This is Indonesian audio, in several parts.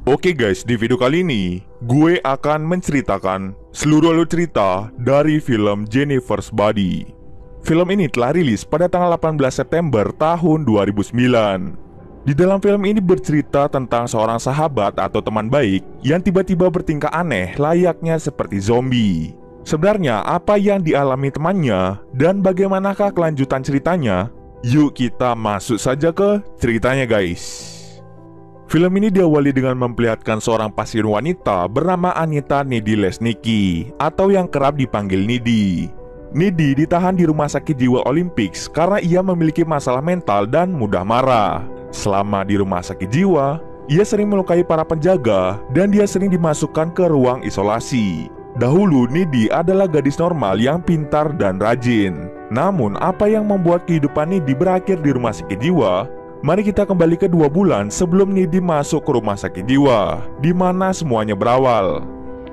Oke guys, di video kali ini gue akan menceritakan seluruh alur cerita dari film Jennifer's Body. Film ini telah rilis pada tanggal 18 September tahun 2009. Di dalam film ini bercerita tentang seorang sahabat atau teman baik yang tiba-tiba bertingkah aneh layaknya seperti zombie. Sebenarnya apa yang dialami temannya dan bagaimanakah kelanjutan ceritanya? Yuk kita masuk saja ke ceritanya guys. Film ini diawali dengan memperlihatkan seorang pasien wanita bernama Anita Nidi Lesniki atau yang kerap dipanggil Nidi. Nidi ditahan di rumah sakit jiwa Olympics karena ia memiliki masalah mental dan mudah marah. Selama di rumah sakit jiwa, ia sering melukai para penjaga dan dia sering dimasukkan ke ruang isolasi. Dahulu Nidi adalah gadis normal yang pintar dan rajin. Namun apa yang membuat kehidupan Nidi berakhir di rumah sakit jiwa? Mari kita kembali ke 2 bulan sebelum Nidi masuk ke rumah sakit jiwa, di mana semuanya berawal.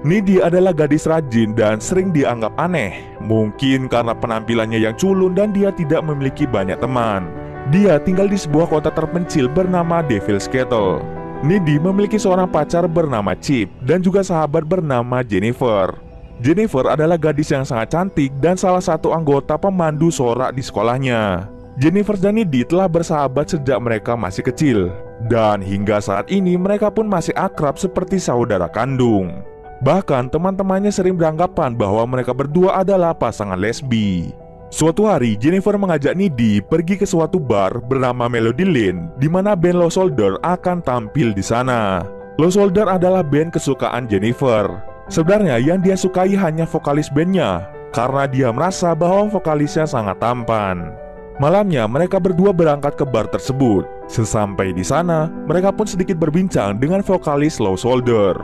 Nidi adalah gadis rajin dan sering dianggap aneh, mungkin karena penampilannya yang culun dan dia tidak memiliki banyak teman. Dia tinggal di sebuah kota terpencil bernama Devil's Kettle. Nidi memiliki seorang pacar bernama Chip dan juga sahabat bernama Jennifer. Jennifer adalah gadis yang sangat cantik dan salah satu anggota pemandu sorak di sekolahnya. Jennifer dan Nidi telah bersahabat sejak mereka masih kecil, dan hingga saat ini mereka pun masih akrab seperti saudara kandung. Bahkan teman-temannya sering beranggapan bahwa mereka berdua adalah pasangan lesbi. Suatu hari Jennifer mengajak Nidi pergi ke suatu bar bernama Melody Lane, di mana band Low Soldier akan tampil di sana. Low Soldier adalah band kesukaan Jennifer. Sebenarnya yang dia sukai hanya vokalis bandnya, karena dia merasa bahwa vokalisnya sangat tampan. Malamnya mereka berdua berangkat ke bar tersebut. Sesampai di sana, mereka pun sedikit berbincang dengan vokalis Low Soldier.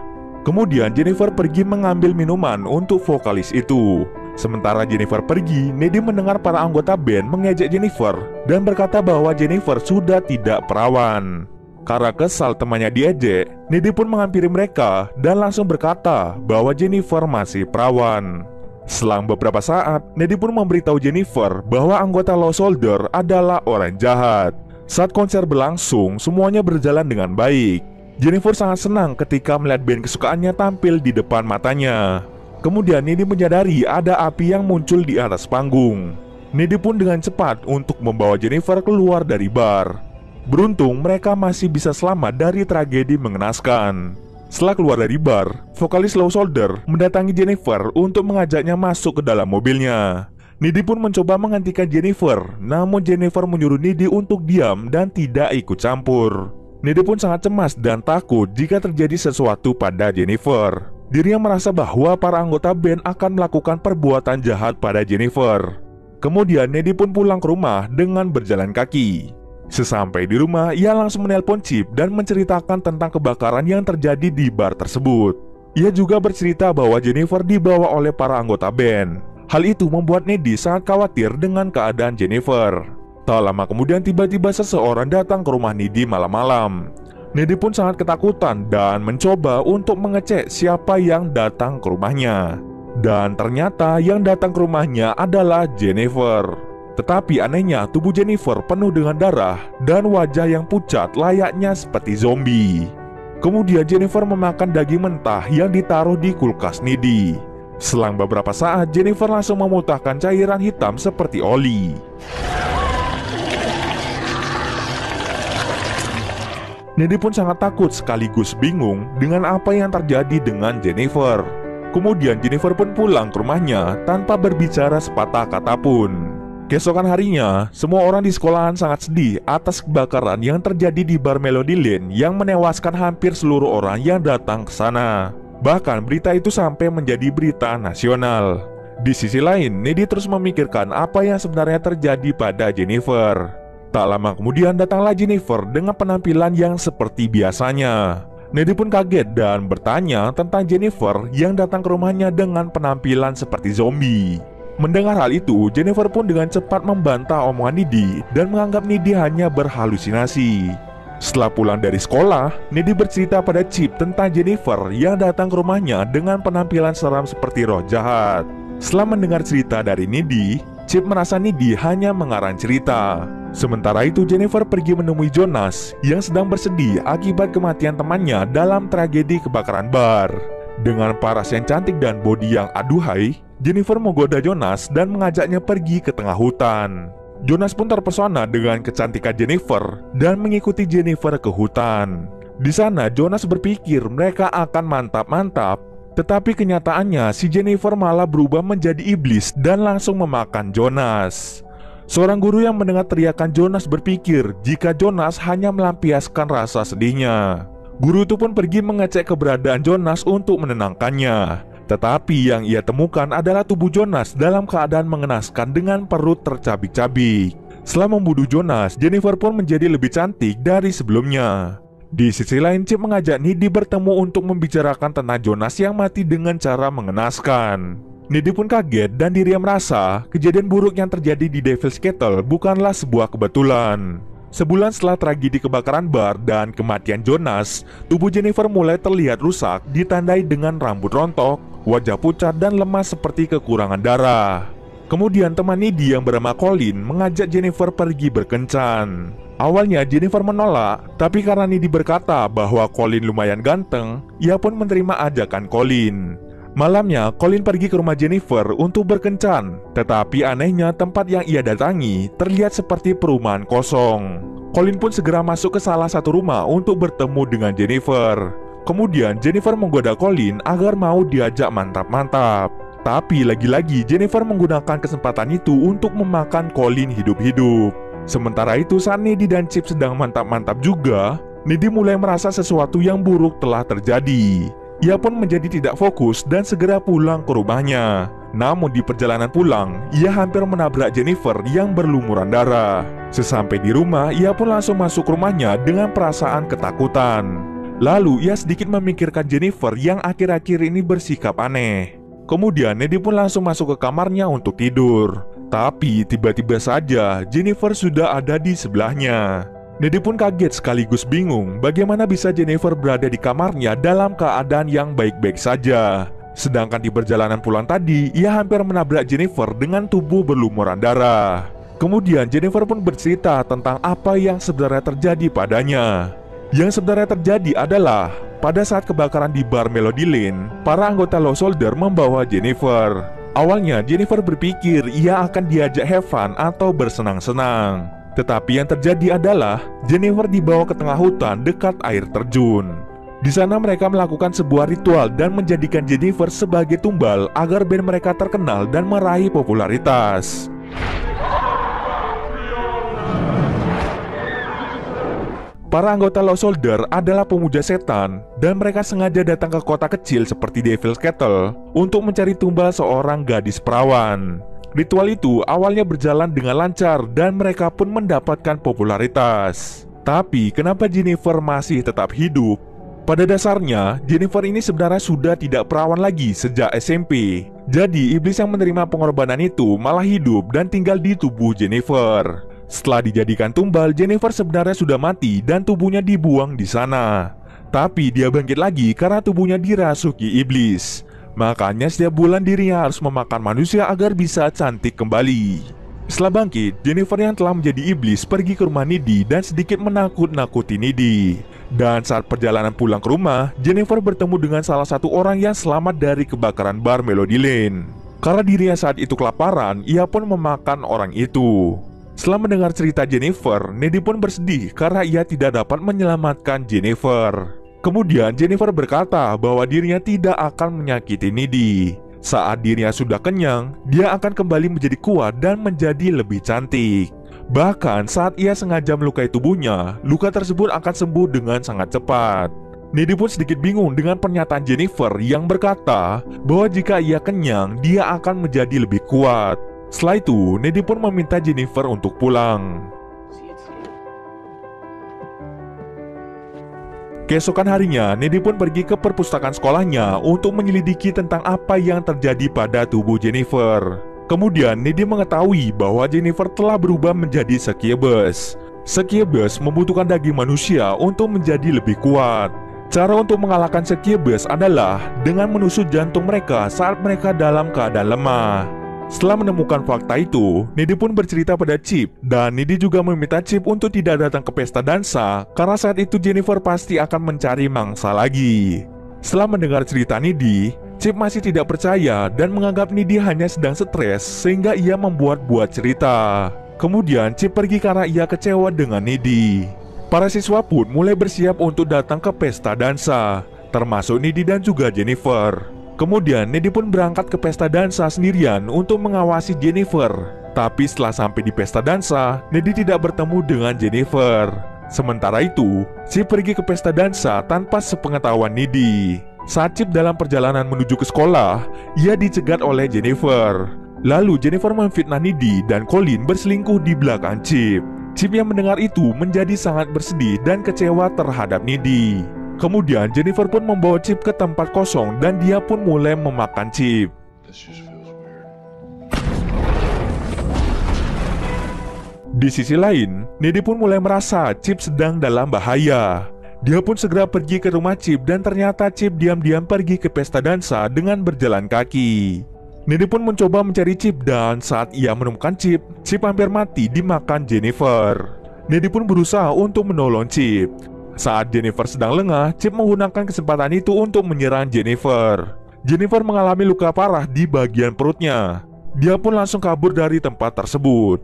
Kemudian Jennifer pergi mengambil minuman untuk vokalis itu. Sementara Jennifer pergi, Nidi mendengar para anggota band mengejek Jennifer dan berkata bahwa Jennifer sudah tidak perawan. Karena kesal temannya diejek, Nidi pun menghampiri mereka dan langsung berkata bahwa Jennifer masih perawan. Selang beberapa saat, Nidi pun memberitahu Jennifer bahwa anggota Low Soldier adalah orang jahat. Saat konser berlangsung, semuanya berjalan dengan baik. Jennifer sangat senang ketika melihat band kesukaannya tampil di depan matanya. Kemudian Nidi menyadari ada api yang muncul di atas panggung. Nidi pun dengan cepat untuk membawa Jennifer keluar dari bar. Beruntung mereka masih bisa selamat dari tragedi mengenaskan. Setelah keluar dari bar, vokalis Low Soldier mendatangi Jennifer untuk mengajaknya masuk ke dalam mobilnya. Nidi pun mencoba menghentikan Jennifer, namun Jennifer menyuruh Nidi untuk diam dan tidak ikut campur. Nidi pun sangat cemas dan takut jika terjadi sesuatu pada Jennifer. Dirinya merasa bahwa para anggota band akan melakukan perbuatan jahat pada Jennifer. Kemudian Nidi pun pulang ke rumah dengan berjalan kaki. Sesampai di rumah, ia langsung menelpon Chip dan menceritakan tentang kebakaran yang terjadi di bar tersebut. Ia juga bercerita bahwa Jennifer dibawa oleh para anggota band. Hal itu membuat Nidi sangat khawatir dengan keadaan Jennifer. Tak lama kemudian tiba-tiba seseorang datang ke rumah Nidi malam-malam. Nidi pun sangat ketakutan dan mencoba untuk mengecek siapa yang datang ke rumahnya. Dan ternyata yang datang ke rumahnya adalah Jennifer. Tetapi anehnya tubuh Jennifer penuh dengan darah dan wajah yang pucat layaknya seperti zombie. Kemudian Jennifer memakan daging mentah yang ditaruh di kulkas Nidi. Selang beberapa saat Jennifer langsung memuntahkan cairan hitam seperti oli. Nidi pun sangat takut sekaligus bingung dengan apa yang terjadi dengan Jennifer. Kemudian Jennifer pun pulang ke rumahnya tanpa berbicara sepatah kata pun. Keesokan harinya, semua orang di sekolahan sangat sedih atas kebakaran yang terjadi di bar Melody Lane yang menewaskan hampir seluruh orang yang datang ke sana. Bahkan berita itu sampai menjadi berita nasional. Di sisi lain, Nidi terus memikirkan apa yang sebenarnya terjadi pada Jennifer. Tak lama kemudian datanglah Jennifer dengan penampilan yang seperti biasanya. Nidi pun kaget dan bertanya tentang Jennifer yang datang ke rumahnya dengan penampilan seperti zombie. Mendengar hal itu, Jennifer pun dengan cepat membantah omongan Nidi dan menganggap Nidi hanya berhalusinasi. Setelah pulang dari sekolah, Nidi bercerita pada Chip tentang Jennifer yang datang ke rumahnya dengan penampilan seram seperti roh jahat. Setelah mendengar cerita dari Nidi, Chip merasa Nidi hanya mengarang cerita. Sementara itu Jennifer pergi menemui Jonas yang sedang bersedih akibat kematian temannya dalam tragedi kebakaran bar. Dengan paras yang cantik dan bodi yang aduhai, Jennifer menggoda Jonas dan mengajaknya pergi ke tengah hutan. Jonas pun terpesona dengan kecantikan Jennifer dan mengikuti Jennifer ke hutan. Di sana Jonas berpikir mereka akan mantap-mantap, tetapi kenyataannya si Jennifer malah berubah menjadi iblis dan langsung memakan Jonas. Seorang guru yang mendengar teriakan Jonas berpikir jika Jonas hanya melampiaskan rasa sedihnya. Guru itu pun pergi mengecek keberadaan Jonas untuk menenangkannya. Tetapi yang ia temukan adalah tubuh Jonas dalam keadaan mengenaskan dengan perut tercabik-cabik. Setelah membunuh Jonas, Jennifer pun menjadi lebih cantik dari sebelumnya. Di sisi lain, Chip mengajak Needy bertemu untuk membicarakan tentang Jonas yang mati dengan cara mengenaskan. Needy pun kaget dan dirinya merasa kejadian buruk yang terjadi di Devil's Kettle bukanlah sebuah kebetulan. Sebulan setelah tragedi kebakaran bar dan kematian Jonas, tubuh Jennifer mulai terlihat rusak ditandai dengan rambut rontok, wajah pucat dan lemas seperti kekurangan darah. Kemudian teman Needy yang bernama Colin mengajak Jennifer pergi berkencan. Awalnya Jennifer menolak, tapi karena Needy berkata bahwa Colin lumayan ganteng, ia pun menerima ajakan Colin. Malamnya, Colin pergi ke rumah Jennifer untuk berkencan, tetapi anehnya tempat yang ia datangi terlihat seperti perumahan kosong. Colin pun segera masuk ke salah satu rumah untuk bertemu dengan Jennifer. Kemudian Jennifer menggoda Colin agar mau diajak mantap-mantap. Tapi lagi-lagi Jennifer menggunakan kesempatan itu untuk memakan Colin hidup-hidup. Sementara itu saat Needy dan Chip sedang mantap-mantap juga, Needy mulai merasa sesuatu yang buruk telah terjadi. Ia pun menjadi tidak fokus dan segera pulang ke rumahnya. Namun di perjalanan pulang, ia hampir menabrak Jennifer yang berlumuran darah. Sesampai di rumah, ia pun langsung masuk rumahnya dengan perasaan ketakutan. Lalu ia sedikit memikirkan Jennifer yang akhir-akhir ini bersikap aneh. Kemudian Needy pun langsung masuk ke kamarnya untuk tidur. Tapi tiba-tiba saja Jennifer sudah ada di sebelahnya. Needy pun kaget sekaligus bingung bagaimana bisa Jennifer berada di kamarnya dalam keadaan yang baik-baik saja. Sedangkan di perjalanan pulang tadi, ia hampir menabrak Jennifer dengan tubuh berlumuran darah. Kemudian Jennifer pun bercerita tentang apa yang sebenarnya terjadi padanya. Yang sebenarnya terjadi adalah pada saat kebakaran di bar Melody Lane, para anggota Lost Soldier membawa Jennifer. Awalnya Jennifer berpikir ia akan diajak have fun atau bersenang-senang. Tetapi yang terjadi adalah Jennifer dibawa ke tengah hutan dekat air terjun. Di sana mereka melakukan sebuah ritual dan menjadikan Jennifer sebagai tumbal agar band mereka terkenal dan meraih popularitas. Para anggota Lost Soldier adalah pemuja setan dan mereka sengaja datang ke kota kecil seperti Devil's Kettle untuk mencari tumbal seorang gadis perawan. Ritual itu awalnya berjalan dengan lancar dan mereka pun mendapatkan popularitas. Tapi kenapa Jennifer masih tetap hidup? Pada dasarnya, Jennifer ini sebenarnya sudah tidak perawan lagi sejak SMP. Jadi iblis yang menerima pengorbanan itu malah hidup dan tinggal di tubuh Jennifer. Setelah dijadikan tumbal, Jennifer sebenarnya sudah mati dan tubuhnya dibuang di sana. Tapi dia bangkit lagi karena tubuhnya dirasuki iblis. Makanya setiap bulan dirinya harus memakan manusia agar bisa cantik kembali. Setelah bangkit, Jennifer yang telah menjadi iblis pergi ke rumah Needy dan sedikit menakut-nakuti Needy. Dan saat perjalanan pulang ke rumah, Jennifer bertemu dengan salah satu orang yang selamat dari kebakaran bar Melody Lane. Karena dirinya saat itu kelaparan, ia pun memakan orang itu. Setelah mendengar cerita Jennifer, Needy pun bersedih karena ia tidak dapat menyelamatkan Jennifer. Kemudian Jennifer berkata bahwa dirinya tidak akan menyakiti Needy. Saat dirinya sudah kenyang, dia akan kembali menjadi kuat dan menjadi lebih cantik. Bahkan saat ia sengaja melukai tubuhnya, luka tersebut akan sembuh dengan sangat cepat. Needy pun sedikit bingung dengan pernyataan Jennifer yang berkata bahwa jika ia kenyang, dia akan menjadi lebih kuat. Setelah itu, Needy pun meminta Jennifer untuk pulang. Keesokan harinya, Needy pun pergi ke perpustakaan sekolahnya untuk menyelidiki tentang apa yang terjadi pada tubuh Jennifer. Kemudian, Needy mengetahui bahwa Jennifer telah berubah menjadi Succubus. Succubus membutuhkan daging manusia untuk menjadi lebih kuat. Cara untuk mengalahkan Succubus adalah dengan menusuk jantung mereka saat mereka dalam keadaan lemah. Setelah menemukan fakta itu, Needy pun bercerita pada Chip, dan Needy juga meminta Chip untuk tidak datang ke pesta dansa karena saat itu Jennifer pasti akan mencari mangsa lagi. Setelah mendengar cerita Needy, Chip masih tidak percaya dan menganggap Needy hanya sedang stres sehingga ia membuat-buat cerita. Kemudian Chip pergi karena ia kecewa dengan Needy. Para siswa pun mulai bersiap untuk datang ke pesta dansa, termasuk Needy dan juga Jennifer. Kemudian Needy pun berangkat ke pesta dansa sendirian untuk mengawasi Jennifer. Tapi setelah sampai di pesta dansa, Needy tidak bertemu dengan Jennifer. Sementara itu, Chip pergi ke pesta dansa tanpa sepengetahuan Needy. Saat Chip dalam perjalanan menuju ke sekolah, ia dicegat oleh Jennifer. Lalu Jennifer memfitnah Needy dan Colin berselingkuh di belakang Chip. Chip yang mendengar itu menjadi sangat bersedih dan kecewa terhadap Needy. Kemudian Jennifer pun membawa Chip ke tempat kosong dan dia pun mulai memakan Chip. Di sisi lain, Needy pun mulai merasa Chip sedang dalam bahaya. Dia pun segera pergi ke rumah Chip dan ternyata Chip diam-diam pergi ke pesta dansa dengan berjalan kaki. Needy pun mencoba mencari Chip dan saat ia menemukan Chip, Chip hampir mati dimakan Jennifer. Needy pun berusaha untuk menolong Chip. Saat Jennifer sedang lengah, Chip menggunakan kesempatan itu untuk menyerang Jennifer. Jennifer mengalami luka parah di bagian perutnya. Dia pun langsung kabur dari tempat tersebut.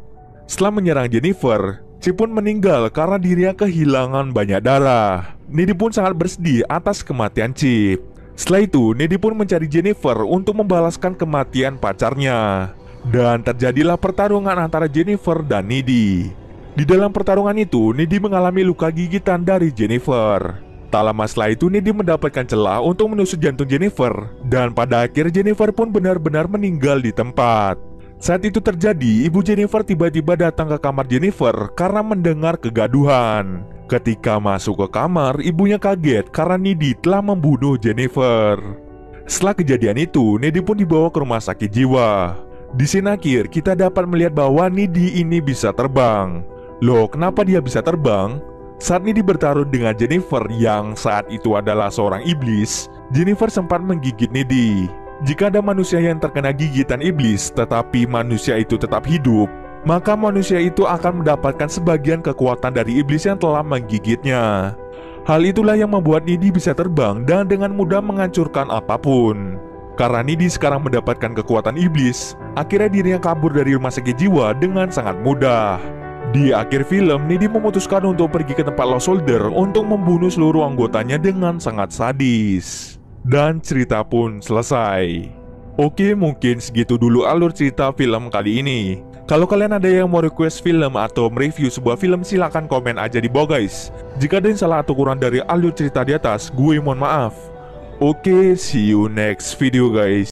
Setelah menyerang Jennifer, Chip pun meninggal karena dirinya kehilangan banyak darah. Needy pun sangat bersedih atas kematian Chip. Setelah itu, Needy pun mencari Jennifer untuk membalaskan kematian pacarnya. Dan terjadilah pertarungan antara Jennifer dan Needy. Di dalam pertarungan itu, Needy mengalami luka gigitan dari Jennifer. Tak lama setelah itu, Needy mendapatkan celah untuk menusuk jantung Jennifer. Dan pada akhir Jennifer pun benar-benar meninggal di tempat. Saat itu terjadi, ibu Jennifer tiba-tiba datang ke kamar Jennifer karena mendengar kegaduhan. Ketika masuk ke kamar, ibunya kaget karena Needy telah membunuh Jennifer. Setelah kejadian itu, Needy pun dibawa ke rumah sakit jiwa. Di scene akhir, kita dapat melihat bahwa Needy ini bisa terbang. Loh, kenapa dia bisa terbang? Saat Needy bertarung dengan Jennifer yang saat itu adalah seorang iblis, Jennifer sempat menggigit Needy. Jika ada manusia yang terkena gigitan iblis tetapi manusia itu tetap hidup, maka manusia itu akan mendapatkan sebagian kekuatan dari iblis yang telah menggigitnya. Hal itulah yang membuat Needy bisa terbang dan dengan mudah menghancurkan apapun. Karena Needy sekarang mendapatkan kekuatan iblis, akhirnya dirinya kabur dari rumah sakit jiwa dengan sangat mudah. Di akhir film, Needy memutuskan untuk pergi ke tempat Lost Soldier untuk membunuh seluruh anggotanya dengan sangat sadis. Dan cerita pun selesai. Oke, mungkin segitu dulu alur cerita film kali ini. Kalau kalian ada yang mau request film atau mereview sebuah film, silahkan komen aja di bawah guys. Jika ada yang salah atau kurang dari alur cerita di atas, gue mohon maaf. Oke, see you next video guys.